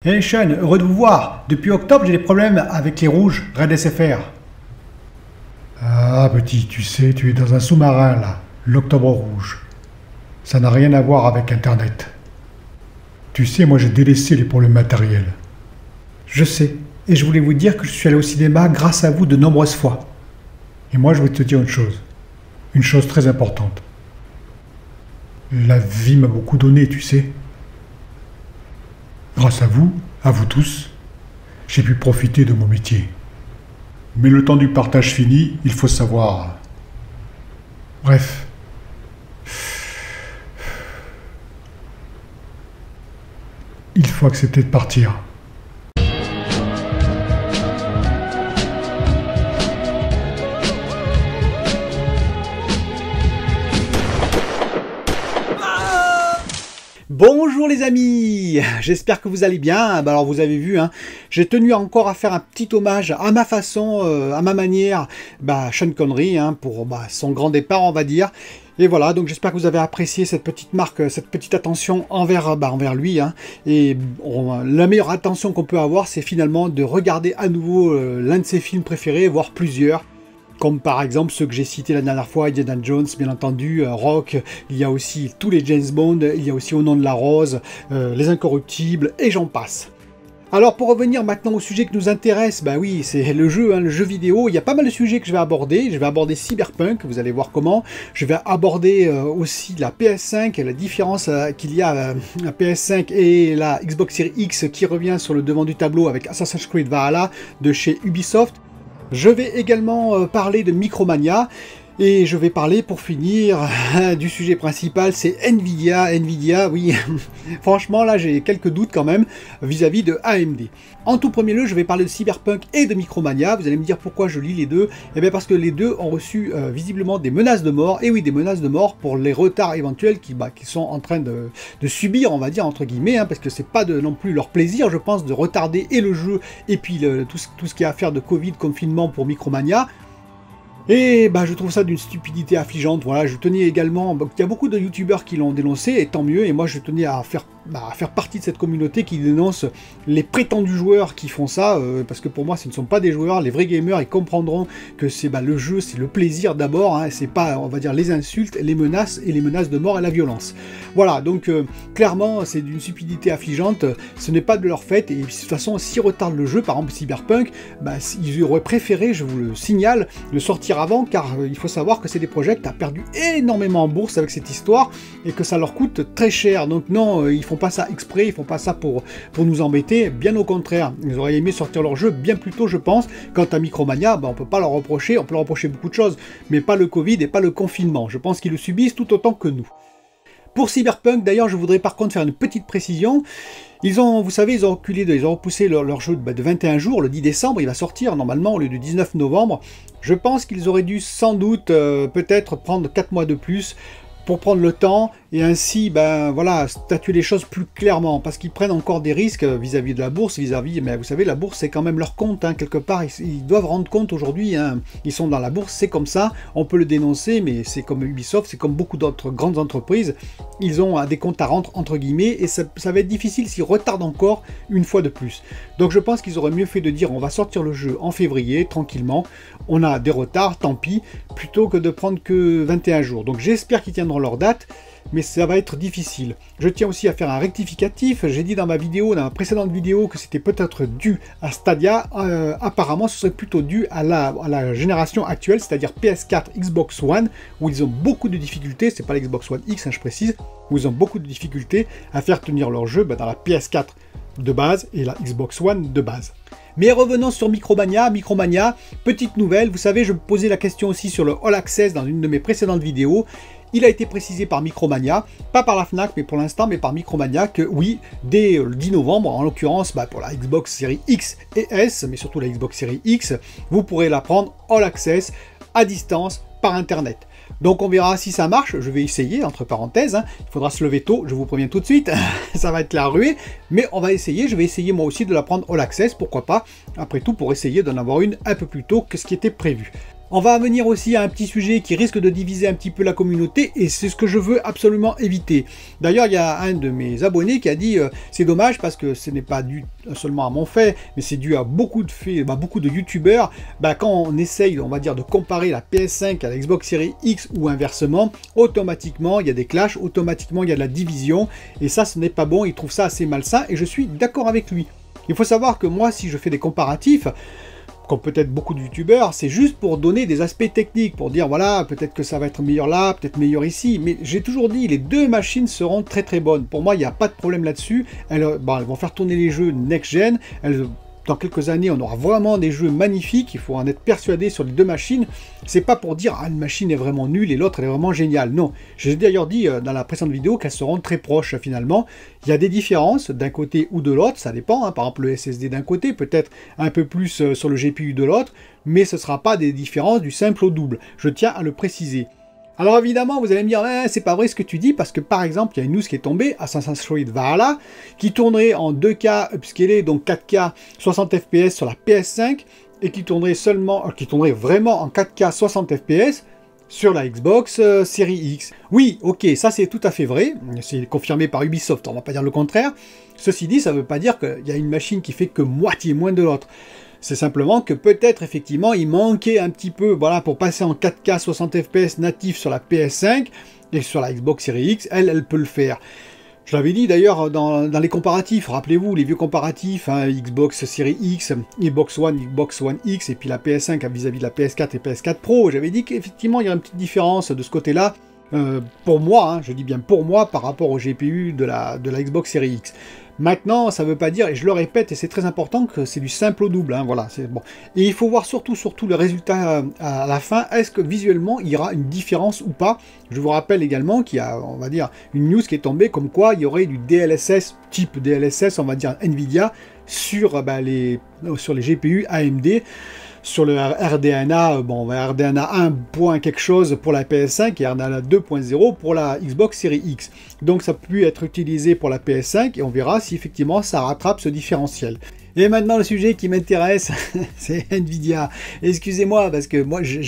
Hey Sean, heureux de vous voir. Depuis octobre, j'ai des problèmes avec les rouges, Red SFR. Ah petit, tu sais, tu es dans un sous-marin là, l'Octobre Rouge. Ça n'a rien à voir avec Internet. Tu sais, moi j'ai délaissé les problèmes matériels. Je sais, et je voulais vous dire que je suis allé au cinéma grâce à vous de nombreuses fois. Et moi je vais te dire une chose très importante. La vie m'a beaucoup donné, tu sais. Grâce à vous tous, j'ai pu profiter de mon métier. Mais le temps du partage fini, il faut savoir. Bref. Il faut accepter de partir. Bonjour les amis, j'espère que vous allez bien. Alors vous avez vu, j'ai tenu encore à faire un petit hommage à ma façon, à ma manière, Sean Connery, pour son grand départ on va dire. Et voilà, donc j'espère que vous avez apprécié cette petite marque, cette petite attention envers lui. Et la meilleure attention qu'on peut avoir, c'est finalement de regarder à nouveau l'un de ses films préférés, voire plusieurs. Comme par exemple ceux que j'ai cités la dernière fois, Indiana Jones, bien entendu, Rock, il y a aussi tous les James Bond, il y a aussi Au nom de la rose, Les Incorruptibles, et j'en passe. Alors pour revenir maintenant au sujet qui nous intéresse, oui, c'est le jeu vidéo. Il y a pas mal de sujets que je vais aborder. Je vais aborder Cyberpunk, vous allez voir comment. Je vais aborder aussi la PS5, la différence qu'il y a la PS5 et la Xbox Series X qui revient sur le devant du tableau avec Assassin's Creed Valhalla de chez Ubisoft. Je vais également parler de Micromania. Et je vais parler, pour finir, du sujet principal, c'est Nvidia. Nvidia, oui, franchement, là, j'ai quelques doutes quand même vis-à-vis de AMD. En tout premier lieu, je vais parler de Cyberpunk et de Micromania. Vous allez me dire pourquoi je lis les deux. Eh bien, parce que les deux ont reçu visiblement des menaces de mort. Et oui, des menaces de mort pour les retards éventuels qui sont en train de subir, on va dire, entre guillemets, parce que c'est pas non plus leur plaisir, je pense, de retarder et le jeu et puis tout ce qui a à faire de Covid, confinement pour Micromania. Et je trouve ça d'une stupidité affligeante. Voilà, je tenais également, il y a beaucoup de youtubeurs qui l'ont dénoncé, et tant mieux, et moi je tenais à faire partie de cette communauté qui dénonce les prétendus joueurs qui font ça, parce que pour moi ce ne sont pas des joueurs. Les vrais gamers, ils comprendront que c'est le jeu, c'est le plaisir d'abord, c'est pas, on va dire, les insultes, les menaces de mort et la violence. Voilà, donc clairement c'est d'une stupidité affligeante, ce n'est pas de leur fait, et de toute façon s'ils retardent le jeu, par exemple Cyberpunk, ils auraient préféré, je vous le signale, le sortir avant, car il faut savoir que c'est des projets qui ont perdu énormément en bourse avec cette histoire, et que ça leur coûte très cher. Donc non, ils font pas ça exprès, ils font pas ça pour nous embêter, bien au contraire. Ils auraient aimé sortir leur jeu bien plus tôt, je pense. Quant à Micromania, on peut pas leur reprocher, on peut leur reprocher beaucoup de choses, mais pas le Covid et pas le confinement. Je pense qu'ils le subissent tout autant que nous. Pour Cyberpunk, d'ailleurs, je voudrais par contre faire une petite précision. Vous savez, ils ont repoussé leur jeu de 21 jours, le 10 décembre, il va sortir normalement au lieu du 19 novembre. Je pense qu'ils auraient dû sans doute peut-être prendre 4 mois de plus pour prendre le temps et ainsi, voilà, statuer les choses plus clairement, parce qu'ils prennent encore des risques vis-à-vis de la bourse, mais vous savez, la bourse, c'est quand même leur compte, quelque part, ils doivent rendre compte aujourd'hui, ils sont dans la bourse, c'est comme ça, on peut le dénoncer, mais c'est comme Ubisoft, c'est comme beaucoup d'autres grandes entreprises, ils ont des comptes à rendre, entre guillemets, et ça va être difficile s'ils retardent encore une fois de plus. Donc je pense qu'ils auraient mieux fait de dire, on va sortir le jeu en février, tranquillement, on a des retards, tant pis, plutôt que de prendre que 21 jours. Donc j'espère qu'ils tiendront leur date, mais ça va être difficile. Je tiens aussi à faire un rectificatif. J'ai dit dans ma précédente vidéo, que c'était peut-être dû à Stadia. Apparemment, ce serait plutôt dû à la génération actuelle, c'est-à-dire PS4, Xbox One, où ils ont beaucoup de difficultés. C'est pas la Xbox One X, je précise, où ils ont beaucoup de difficultés à faire tenir leur jeu dans la PS4 de base et la Xbox One de base. Mais revenons sur Micromania. Micromania, petite nouvelle, vous savez, je me posais la question aussi sur le All Access dans une de mes précédentes vidéos. Il a été précisé par Micromania, pas par la Fnac mais pour l'instant, mais par Micromania, que oui, dès le 10 novembre, en l'occurrence pour la Xbox Series X et S, mais surtout la Xbox Series X, vous pourrez la prendre All Access à distance par Internet. Donc on verra si ça marche, je vais essayer, entre parenthèses, il faudra se lever tôt, je vous préviens tout de suite, ça va être la ruée, mais on va essayer, je vais essayer moi aussi de la prendre All Access, pourquoi pas, après tout pour essayer d'en avoir une un peu plus tôt que ce qui était prévu. On va venir aussi à un petit sujet qui risque de diviser un petit peu la communauté et c'est ce que je veux absolument éviter. D'ailleurs, il y a un de mes abonnés qui a dit c'est dommage parce que ce n'est pas dû seulement à mon fait, mais c'est dû à beaucoup de faits, beaucoup de youtubeurs. Quand on essaye, on va dire, de comparer la PS5 à la Xbox Series X ou inversement, automatiquement il y a des clashs, automatiquement il y a de la division et ça ce n'est pas bon, il trouve ça assez malsain et je suis d'accord avec lui. Il faut savoir que moi, si je fais des comparatifs, comme peut-être beaucoup de youtubeurs, c'est juste pour donner des aspects techniques, pour dire voilà, peut-être que ça va être meilleur là, peut-être meilleur ici, mais j'ai toujours dit, les deux machines seront très très bonnes. Pour moi, il n'y a pas de problème là-dessus. Elles vont faire tourner les jeux next-gen, dans quelques années, on aura vraiment des jeux magnifiques, il faut en être persuadé sur les deux machines. C'est pas pour dire, ah, une machine est vraiment nulle et l'autre elle est vraiment géniale. Non, j'ai d'ailleurs dit dans la précédente vidéo qu'elles seront très proches finalement. Il y a des différences d'un côté ou de l'autre, ça dépend. Par exemple, le SSD d'un côté, peut-être un peu plus sur le GPU de l'autre, mais ce ne sera pas des différences du simple au double. Je tiens à le préciser. Alors évidemment, vous allez me dire, c'est pas vrai ce que tu dis, parce que par exemple, il y a une news qui est tombée, Assassin's Creed Valhalla, qui tournerait en 2K upscalé, donc 4K 60 FPS sur la PS5, et qui tournerait vraiment en 4K 60 FPS sur la Xbox Series X. Oui, ok, ça c'est tout à fait vrai, c'est confirmé par Ubisoft, on va pas dire le contraire. Ceci dit, ça veut pas dire qu'il y a une machine qui fait que moitié moins de l'autre. C'est simplement que peut-être effectivement il manquait un petit peu, voilà, pour passer en 4K 60 FPS natif sur la PS5 et sur la Xbox Series X, elle peut le faire. Je l'avais dit d'ailleurs dans les comparatifs, rappelez-vous les vieux comparatifs, hein, Xbox Series X, Xbox One X et puis la PS5 vis-à-vis de la PS4 et PS4 Pro. J'avais dit qu'effectivement il y a une petite différence de ce côté-là. Pour moi, hein, je dis bien pour moi, par rapport au GPU de la Xbox Series X. Maintenant, ça ne veut pas dire, et je le répète, et c'est très important, que c'est du simple au double, hein, voilà, c'est bon. Et il faut voir surtout le résultat à la fin, est-ce que visuellement, il y aura une différence ou pas. Je vous rappelle également qu'il y a, on va dire, une news qui est tombée, comme quoi il y aurait du DLSS, type DLSS, on va dire Nvidia, sur les GPU AMD, sur le RDNA, RDNA 1 point quelque chose pour la PS5 et RDNA 2.0 pour la Xbox Series X. Donc ça peut être utilisé pour la PS5 et on verra si effectivement ça rattrape ce différentiel. Et maintenant le sujet qui m'intéresse, c'est Nvidia. Excusez-moi parce que moi, je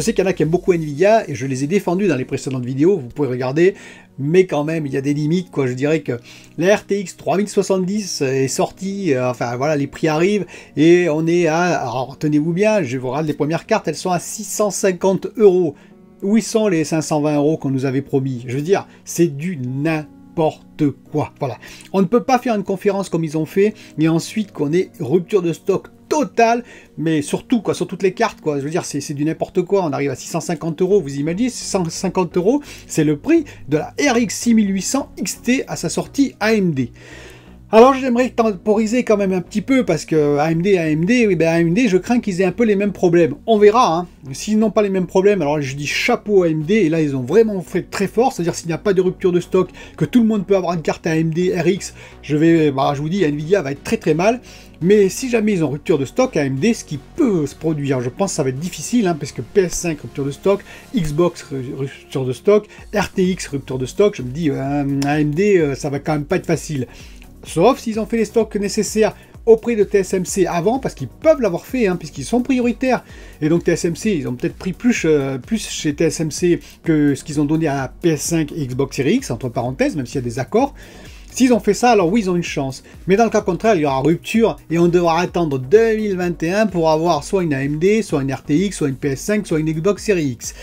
sais qu'il y en a qui aiment beaucoup Nvidia et je les ai défendus dans les précédentes vidéos, vous pouvez regarder. Mais quand même, il y a des limites, quoi. Je dirais que la RTX 3070 est sortie, enfin voilà, les prix arrivent, et on est à, alors tenez-vous bien, je vous regarde les premières cartes, elles sont à 650 €. Où sont les 520 € qu'on nous avait promis? Je veux dire, c'est du n'importe quoi. Voilà. On ne peut pas faire une conférence comme ils ont fait, et ensuite qu'on ait rupture de stock total, mais surtout quoi, sur toutes les cartes quoi, je veux dire c'est du n'importe quoi, on arrive à 650 €, vous imaginez, 150 €, c'est le prix de la RX 6800 XT à sa sortie AMD. Alors j'aimerais temporiser quand même un petit peu parce que AMD, je crains qu'ils aient un peu les mêmes problèmes. On verra, hein. S'ils n'ont pas les mêmes problèmes, alors je dis chapeau AMD, et là ils ont vraiment fait très fort, c'est-à-dire s'il n'y a pas de rupture de stock, que tout le monde peut avoir une carte AMD RX, je vous dis, Nvidia va être très très mal. Mais si jamais ils ont rupture de stock, AMD, ce qui peut se produire, je pense que ça va être difficile, hein, parce que PS5 rupture de stock, Xbox rupture de stock, RTX rupture de stock, je me dis, AMD, ça va quand même pas être facile. Sauf s'ils ont fait les stocks nécessaires auprès de TSMC avant, parce qu'ils peuvent l'avoir fait, hein, puisqu'ils sont prioritaires. Et donc TSMC, ils ont peut-être pris plus chez TSMC que ce qu'ils ont donné à PS5 et Xbox Series X, entre parenthèses, même s'il y a des accords. S'ils ont fait ça, alors oui, ils ont une chance. Mais dans le cas contraire, il y aura rupture, et on devra attendre 2021 pour avoir soit une AMD, soit une RTX, soit une PS5, soit une Xbox Series X.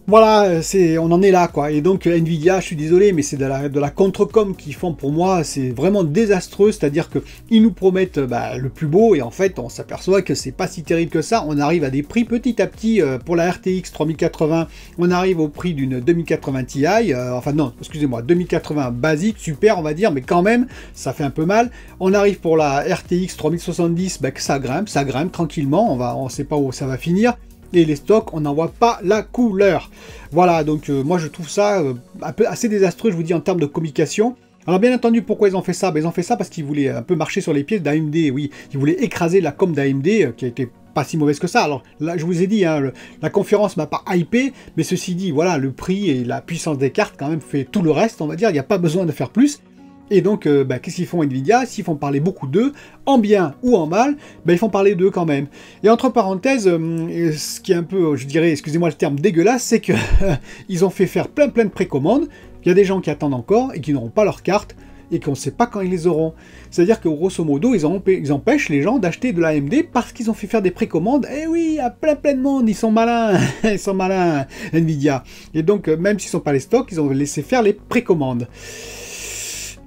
Voilà, on en est là, quoi. Et donc, Nvidia, je suis désolé, mais c'est de la contre-com qu'ils font pour moi. C'est vraiment désastreux, c'est-à-dire qu'ils nous promettent le plus beau, et en fait, on s'aperçoit que c'est pas si terrible que ça. On arrive à des prix petit à petit, pour la RTX 3080, on arrive au prix d'une 2080 Ti, enfin non, excusez-moi, 2080 basique, super, on va dire, mais quand même, ça fait un peu mal. On arrive pour la RTX 3070, que ça grimpe tranquillement, on sait pas où ça va finir. Et les stocks, on n'en voit pas la couleur. Voilà, donc moi je trouve ça assez désastreux, je vous dis, en termes de communication. Alors bien entendu, pourquoi ils ont fait ça? Ils ont fait ça parce qu'ils voulaient un peu marcher sur les pieds d'AMD, oui. Ils voulaient écraser la com d'AMD, qui a été pas si mauvaise que ça. Alors là, je vous ai dit, hein, la conférence m'a pas hypé, mais ceci dit, voilà, le prix et la puissance des cartes quand même fait tout le reste, on va dire, il n'y a pas besoin de faire plus. Et donc, qu'est-ce qu'ils font Nvidia? S'ils font parler beaucoup d'eux, en bien ou en mal, ils font parler d'eux quand même. Et entre parenthèses, ce qui est un peu, je dirais, excusez-moi le terme dégueulasse, c'est que ils ont fait faire plein de précommandes. Il y a des gens qui attendent encore et qui n'auront pas leur carte et qu'on ne sait pas quand ils les auront. C'est-à-dire que grosso modo, ils empêchent les gens d'acheter de l'AMD parce qu'ils ont fait faire des précommandes. Eh oui, il y a plein de monde, ils sont malins, ils sont malins, Nvidia. Et donc, même s'ils ne sont pas les stocks, ils ont laissé faire les précommandes.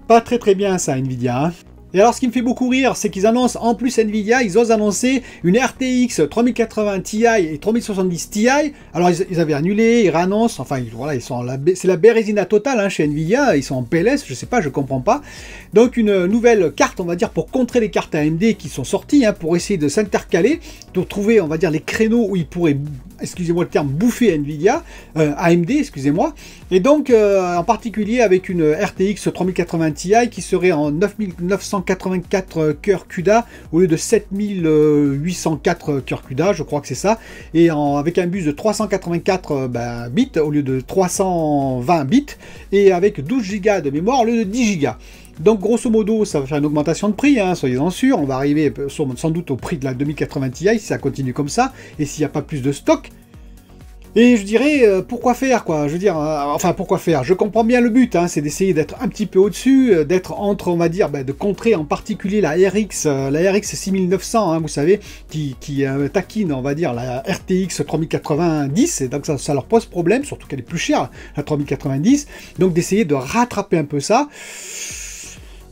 Pas très bien ça, Nvidia, hein. Et alors, ce qui me fait beaucoup rire, c'est qu'ils annoncent, en plus Nvidia, ils osent annoncer une RTX 3080 Ti et 3070 Ti. Alors, ils avaient annulé, ils réannoncent, enfin, voilà, c'est la bérésina totale hein, chez Nvidia, ils sont en PLS, je sais pas, je comprends pas. Donc, une nouvelle carte, on va dire, pour contrer les cartes AMD qui sont sorties, hein, pour essayer de s'intercaler, pour trouver, on va dire, les créneaux où ils pourraient, excusez-moi le terme, bouffer Nvidia, AMD, excusez-moi. Et donc, en particulier avec une RTX 3080 Ti qui serait en 9984 cœurs CUDA au lieu de 7804 cœurs CUDA, je crois que c'est ça, et avec un bus de 384 bits au lieu de 320 bits, et avec 12 Go de mémoire au lieu de 10 Go. Donc grosso modo, ça va faire une augmentation de prix, hein, soyez-en sûrs, on va arriver sans doute au prix de la 2080 Ti si ça continue comme ça, et s'il n'y a pas plus de stock. Et je dirais, pourquoi faire, quoi? Je veux dire, enfin, pourquoi faire? Je comprends bien le but, hein, c'est d'essayer d'être un petit peu au-dessus, d'être entre, on va dire, de contrer en particulier la RX 6900, hein, vous savez, qui taquine, on va dire, la RTX 3090, et donc ça leur pose problème, surtout qu'elle est plus chère, la 3090, donc d'essayer de rattraper un peu ça.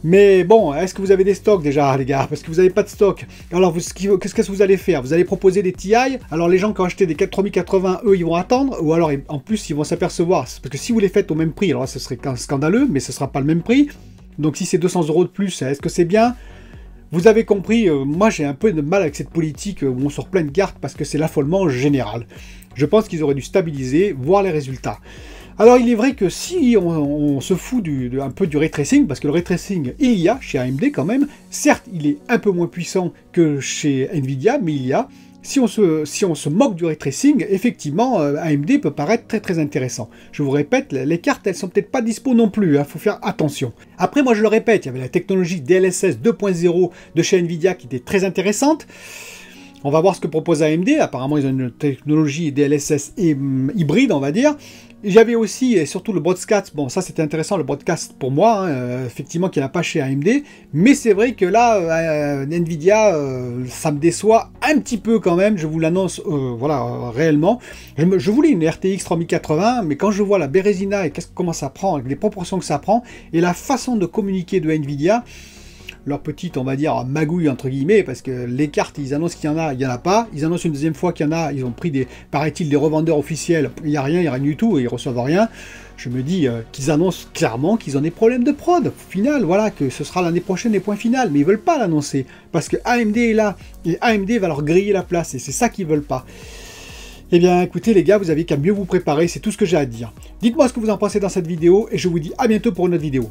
Mais bon, est-ce que vous avez des stocks déjà, les gars? Parce que vous n'avez pas de stock. Alors, qu'est-ce que vous allez faire? Vous allez proposer des TI. Alors, les gens qui ont acheté des 3080, eux, ils vont attendre. Ou alors, en plus, ils vont s'apercevoir. Parce que si vous les faites au même prix, alors là, ce serait scandaleux, mais ce ne sera pas le même prix. Donc, si c'est 200 € de plus, est-ce que c'est bien? Vous avez compris, moi, j'ai un peu de mal avec cette politique où on sort plein de cartes parce que c'est l'affolement général. Je pense qu'ils auraient dû stabiliser, voir les résultats. Alors il est vrai que si on se fout un peu du ray tracing, parce que le ray tracing il y a chez AMD quand même, certes il est un peu moins puissant que chez Nvidia, mais il y a. Si on se moque du ray tracing, effectivement AMD peut paraître très intéressant. Je vous répète, les cartes elles sont peut-être pas dispo non plus, hein, faut faire attention. Après moi je le répète, il y avait la technologie DLSS 2.0 de chez Nvidia qui était très intéressante. On va voir ce que propose AMD, apparemment ils ont une technologie DLSS hybride on va dire. J'avais aussi, et surtout le broadcast, bon ça c'était intéressant le broadcast pour moi, hein, effectivement qu'il n'y en a pas chez AMD, mais c'est vrai que là, Nvidia, ça me déçoit un petit peu quand même, je vous l'annonce, voilà, réellement. Je voulais une RTX 3080, mais quand je vois la bérésina et comment ça prend, avec les proportions que ça prend, et la façon de communiquer de Nvidia, leur petite, on va dire, magouille, entre guillemets, parce que les cartes, ils annoncent qu'il y en a, il n'y en a pas. Ils annoncent une deuxième fois qu'il y en a, ils ont pris paraît-il, des revendeurs officiels, il n'y a rien du tout, et ils reçoivent rien. Je me dis qu'ils annoncent clairement qu'ils ont des problèmes de prod. Au final, voilà, que ce sera l'année prochaine les points finaux, mais ils veulent pas l'annoncer, parce que AMD est là, et AMD va leur griller la place, et c'est ça qu'ils veulent pas. Eh bien, écoutez les gars, vous avez qu'à mieux vous préparer, c'est tout ce que j'ai à dire. Dites-moi ce que vous en pensez dans cette vidéo, et je vous dis à bientôt pour une autre vidéo.